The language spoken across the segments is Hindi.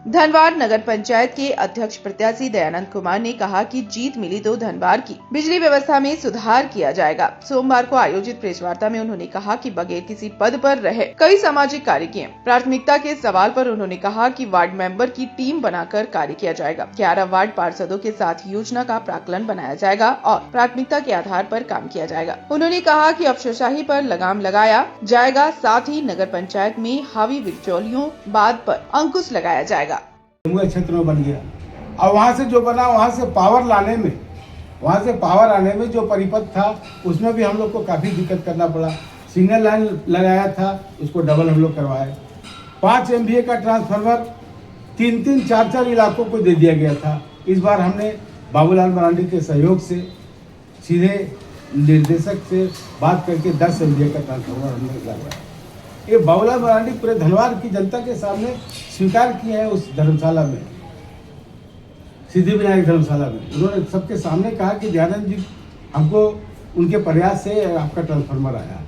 धनवार नगर पंचायत के अध्यक्ष प्रत्याशी दयानंद कुमार ने कहा कि जीत मिली तो धनवार की बिजली व्यवस्था में सुधार किया जाएगा। सोमवार को आयोजित प्रेस वार्ता में उन्होंने कहा कि बगैर किसी पद पर रहे कई सामाजिक कार्य किए। प्राथमिकता के सवाल पर उन्होंने कहा कि वार्ड मेंबर की टीम बनाकर कार्य किया जाएगा। 11 वार्ड पार्षदों के साथ योजना का प्राक्कलन बनाया जाएगा और प्राथमिकता के आधार पर काम किया जाएगा। उन्होंने कहा कि अफसरशाही पर लगाम लगाया जाएगा, साथ ही नगर पंचायत में हावी बिचौलियों बाद पर अंकुश लगाया जाएगा। क्षेत्र में बन गया और वहाँ से जो बना वहाँ से पावर आने में जो परिपथ था उसमें भी हम लोग को काफ़ी दिक्कत करना पड़ा। सिग्नल लाइन लगाया था, उसको डबल हम लोग करवाए। 5 MVA का ट्रांसफार्मर 3-3, 4-4 इलाकों को दे दिया गया था। इस बार हमने बाबूलाल मरांडी के सहयोग से सीधे निर्देशक से बात करके 10 MVA का ट्रांसफार्मर हमने लगवाया। ये बाबूलाल मरांडी पूरे धनवार की जनता के सामने स्वीकार किए हैं। उस धर्मशाला में, सिद्धिविनायक धर्मशाला में, उन्होंने सबके सामने कहा कि दयानंद जी हमको उनके प्रयास से आपका ट्रांसफार्मर आया।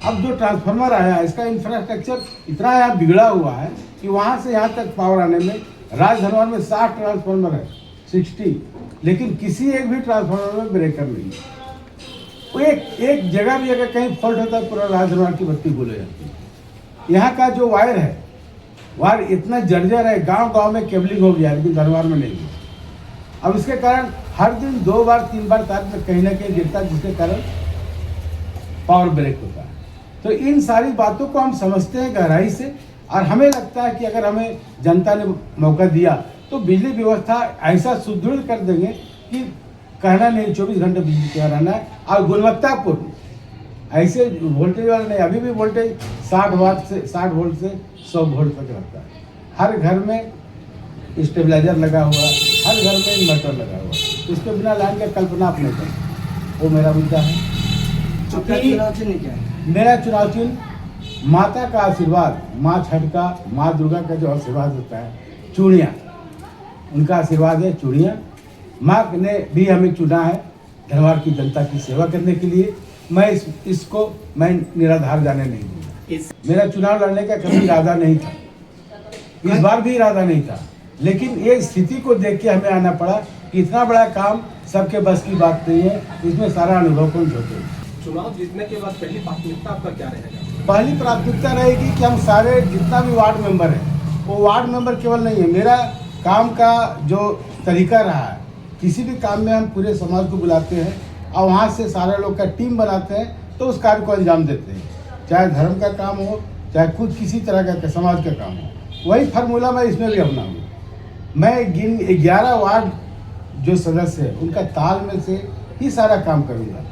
अब जो ट्रांसफार्मर आया इसका इंफ्रास्ट्रक्चर इतना यहाँ बिगड़ा हुआ है कि वहाँ से यहाँ तक पावर आने में राज धनवार में 60 ट्रांसफार्मर है, 60, लेकिन किसी एक भी ट्रांसफार्मर में ब्रेकर नहीं है। वो एक जगह भी अगर कहीं फॉल्ट होता है पूरा राज धनवार की बत्ती गुल हो जाती है। यहाँ का जो वायर है, वायर इतना जर्जर है, गांव-गांव में केबलिंग हो गया, लेकिन धनवार में नहीं है। अब इसके कारण हर दिन 2 बार 3 बार तार में कहीं ना कहीं गिरता है, जिसके कारण पावर ब्रेक होता है। तो इन सारी बातों को हम समझते हैं गहराई से और हमें लगता है कि अगर हमें जनता ने मौका दिया तो बिजली व्यवस्था ऐसा सुदृढ़ कर देंगे कि कहना नहीं 24 घंटे बिजली तैयार रहना है और गुणवत्तापूर्ण। ऐसे वोल्टेज वाला नहीं, अभी भी वोल्टेज 60 वोल्ट से 100 वोल्ट तक रहता है। हर घर में स्टेबलाइजर लगा हुआ, हर घर में इन्वर्टर लगा हुआ। इसके बिना लाइन का कल्पना आप नहीं कर। वो मेरा मुद्दा है। मेरा चुनाव चिन्ह माता का आशीर्वाद, माँ छठ का, माँ दुर्गा का जो आशीर्वाद होता है, चूड़ियाँ, उनका आशीर्वाद है चूड़ियाँ। माँ ने भी हमें चुना है धनवार की जनता की सेवा करने के लिए। मैं इसको निराधार जाने नहीं दूंगा। मेरा चुनाव लड़ने का कभी इरादा नहीं था, इस बार भी इरादा नहीं था, लेकिन ये स्थिति को देख के हमें आना पड़ा कि इतना बड़ा काम सबके बस की बात नहीं है। इसमें सारा अनुभव को जोते। चुनाव जीतने के बाद पहली प्राथमिकता आपका क्या रहेगा? पहली प्राथमिकता रहेगी कि हम सारे जितना भी वार्ड मेंबर है, वो वार्ड मेंबर केवल नहीं है, मेरा काम का जो तरीका रहा है, किसी भी काम में हम पूरे समाज को बुलाते हैं और वहाँ से सारे लोग का टीम बनाते हैं, तो उस कार्य को अंजाम देते हैं। चाहे धर्म का काम हो, चाहे कुछ किसी तरह का समाज का काम हो, वही फार्मूला मैं इसमें भी अपनाऊंगा। मैं 11 वार्ड जो सदस्य हैं उनका तालमेल से ही सारा काम करूँगा।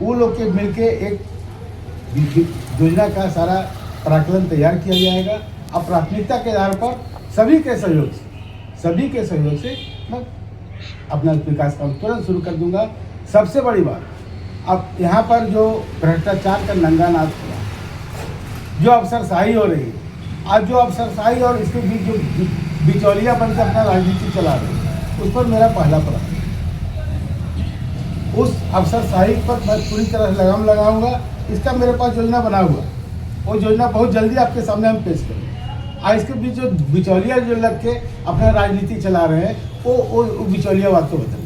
वो लोग के मिलके एक योजना का सारा प्राक्कलन तैयार किया जाएगा और प्राथमिकता के आधार पर सभी के सहयोग से मैं अपना विकास काम तुरंत शुरू कर दूंगा। सबसे बड़ी बात, अब यहाँ पर जो भ्रष्टाचार का नंगा नाच हुआ, जो अफसरशाही हो रही है, आज जो अफसरशाही और इसके बीच जो बिचौलिया बनकर अपना राजनीति चला रहे हैं, उस पर मेरा पहला प्रहार। उस अफसरशाही पर मैं पूरी तरह लगाम लगाऊंगा। इसका मेरे पास योजना बना हुआ, वो योजना बहुत जल्दी आपके सामने हम पेश करेंगे। आज इसके बीच जो बिचौलिया जो लग के अपना राजनीति चला रहे हैं, वो बिचौलिया बात को बदल।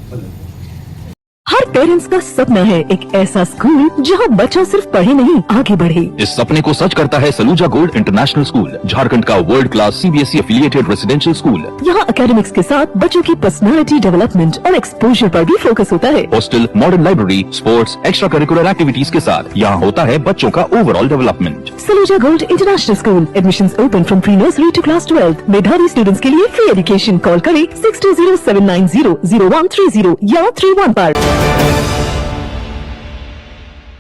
हर पेरेंट्स का सपना है एक ऐसा स्कूल जहां बच्चा सिर्फ पढ़े नहीं आगे बढ़े। इस सपने को सच करता है Saluja gold international school, Jharkhand का world class CBSE affiliated residential school. यहाँ एकेडमिक्स के साथ बच्चों की पर्सनालिटी डेवलपमेंट और एक्सपोजर पर भी फोकस होता है। Hostel, modern library, sports, extra curricular activities के साथ यहाँ होता है बच्चों का overall development. Saluja gold international school, admissions open from pre nursery to class 12। मेधावी स्टूडेंट्स के लिए फ्री एजुकेशन। कॉल करें 6207900130 या 31 पर।